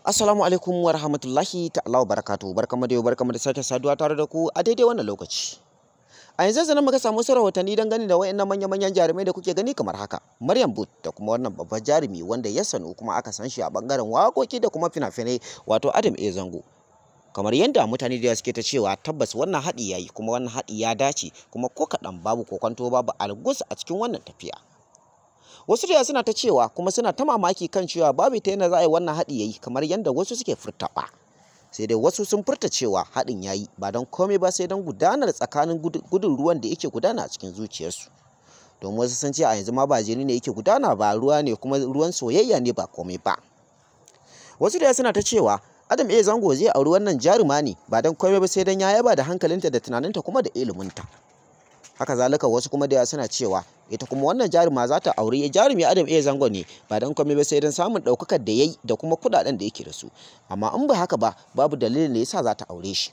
Assalamu alaikum wa rahmatullahi ta'ala wa barakatuhu. Barkamu da yau, barkamu da sake saduwa tare da ku a daidai wannan lokaci. A yanzu zanen muka samu wasu rahotanni don gani da wayannan manya-manyan jarumai da kuke gani kamar haka. Maryam Bout da kuma wannan babban jarumi wanda ya sanu kuma aka san shi a bangaren waƙoƙi da kuma fina-finai wato Abin Zango. Kamar yadda mutane da suke ta cewa tabbas wannan haɗi yayi kuma wannan haɗi ya dace kuma ko kaɗan babu kokonto babu algus a cikin wannan tafiya. Wasu da suna ta cewa kuma suna ta mamaki kan cewa babu ta yana za a yi wannan haɗi yayi kamar yadda wasu suke furtawa. Sai dai wasu sun furta cewa haɗin yayi ba don komai ba sai don gudanar tsakanin gudun ruwan da yake gudana a cikin zuciyarsu. Don wasu sun ce a yanzu ma ba jini ne yake gudana ba ruwa ne kuma ruwan soyayya ne ba komai ba. Wasu da suna ta cewa Adam Zango zai auri wannan jaruma ne ba don komai ba sai don ya yaba da hankalinta da tunaninta kuma da iliminta. Haka zalika wasu kuma da suna cewa ita kuma wannan jaruma za ta aure jarumi Adam Zango ne ba don komai ba sai don samun ɗaukakar da yayi da kuma kuɗaɗen da yake da su, amma in ba haka ba babu dalilin da yasa za ta aure shi.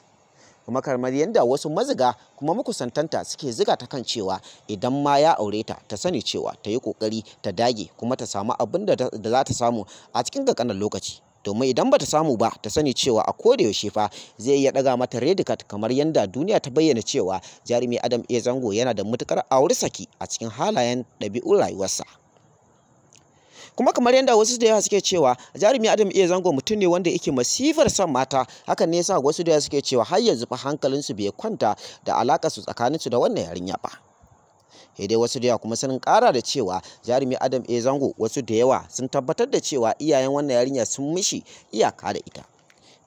Kuma kamar yadda wasu maziga kuma makusantanta suke ziga ta kan cewa idan ma ya aure ta ta sani cewa ta yi ƙoƙari ta dage kuma ta samu abin da za ta samu a cikin ƙanƙanin lokaci. Domin idan bata samu ba ta sani cewa a koda yaushe fa zai iya daga mata red card kamar yadda duniya ta bayyana cewa jarumi Adam Zango yana da matukar aure saki a cikin halayen ɗabi'un rayuwarsa. Kuma kamar yadda wasu da yawa suke cewa jarumi Adam Zango mutum ne wanda yake masifar son mata, hakan ne yasa wasu da yawa suke cewa har yanzu fa hankalinsu bai kwanta da alakarsu tsakaninsu da wannan yarinya ba. Sai dai wasu da yawa kuma sun kara da cewa jarumi Adam Zango wasu da yawa sun tabbatar da cewa iyayen wannan yarinya sun mishi iyaka da ita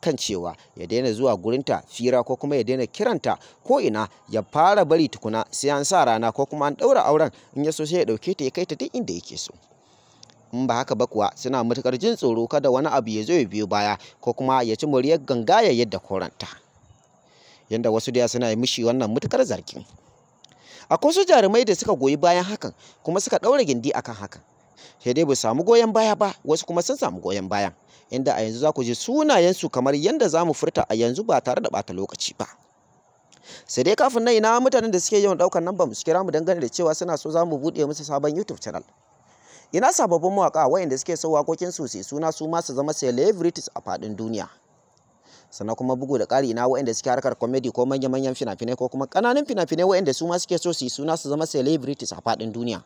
kan cewa ya daina zuwa gurinta fira ko kuma ya daina kiranta ko ina, ya fara bari tukuna sai an sa rana ko kuma an ɗaura auren, in ya so sai ya ɗauke ta ya kai ta duk inda yake so. In ba haka ba kuwa suna matukar jin tsoro kada wani abu ya zo ya biyo baya ko kuma ya ci muryar ganga ya yadda koranta, yanda wasu da yawa suna yi mishi wannan matukar zargin. Akwai wasu jarumai da suka goyi bayan hakan kuma suka ɗaura gindi akan hakan, sai dai ba samu goyon baya ba, wasu kuma sun samu goyon bayan, inda a yanzu za ku ji sunayensu kamar yadda za mu furta a yanzu ba tare da ɓata lokaci ba. Sai dai kafin nan ina mutanen da suke yawan ɗaukar nan ba mu kira mu dangane da cewa suna so za mu buɗe musu sabon YouTube channel. Ina sababbin mawaƙa waɗanda suke so waƙoƙin su sai suna su ma su zama celebrities a faɗin duniya. Sannan kuma bugu da ƙari ina waɗanda suke harkar comedy ko manya-manyan fina-finai ko kuma ƙananan fina-finai waɗanda su ma suke so su yi suna su zama celebrities a faɗin duniya.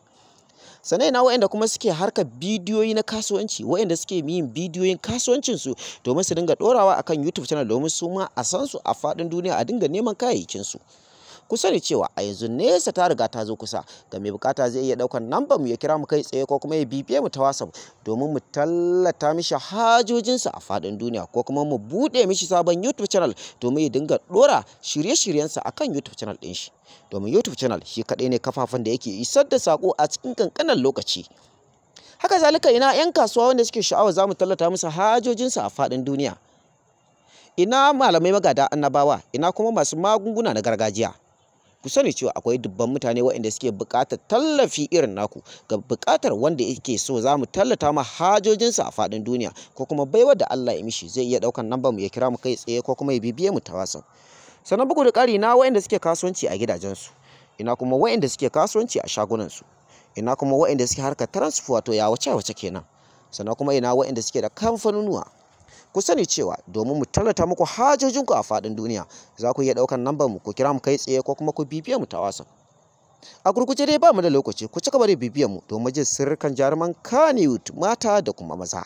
Sannan ina waɗanda kuma suke harkar bidiyoyi na kasuwanci, waɗanda suke yin bidiyoyin kasuwancinsu domin su dinga ɗorawa akan YouTube channel domin su ma a san su a faɗin duniya, a dinga neman kayayyakinsu. Ku sani cewa a yanzu nesa ta riga ta zo kusa, ga mai bukata zai iya ɗaukar nambar mu ya kira mu kai tsaye ko kuma ya bibiye mu ta WhatsApp domin mu tallata mishi hajojinsa a faɗin duniya, ko kuma mu buɗe mishi sabon YouTube channel domin ya dinga ɗora shirye-shiryensa akan YouTube channel ɗin shi. Domin YouTube channel shi kaɗai ne kafafen da yake isar da sako a cikin ƙanƙanin lokaci. Haka zalika ina 'yan kasuwa wanda suke sha'awa za mu tallata musu hajojinsa a faɗin duniya. Ina malamai magada annabawa, ina kuma masu magunguna na gargajiya. Ku sani cewa akwai dubban mutane waɗanda suke buƙatar tallafi irin naku, ga buƙatar wanda yake so za mu tallata ma hajojinsa a faɗin duniya ko kuma baiwar da Allah ya mishi, zai iya ɗaukar nambar mu ya kira mu kai tsaye ko kuma ya bibiye mu ta WhatsApp. Sannan bugu da ƙari na waɗanda suke kasuwanci a gidajensu, ina kuma waɗanda suke kasuwanci a shagunansu, ina kuma waɗanda suke harkar transport wato ya wace kenan, sannan kuma ina waɗanda suke da kamfanonuwa. Ku sani cewa domin mu tallata muku hajojinku a faɗin duniya za ku iya ɗaukar nambar mu ku kira mu kai tsaye ko kuma ku bibiye mu ta WhatsApp. A gurguje dai ba mu da lokaci, ku ci gaba da bibiyar mu domin jin sirrikan jaruman Kannywood mata da kuma maza.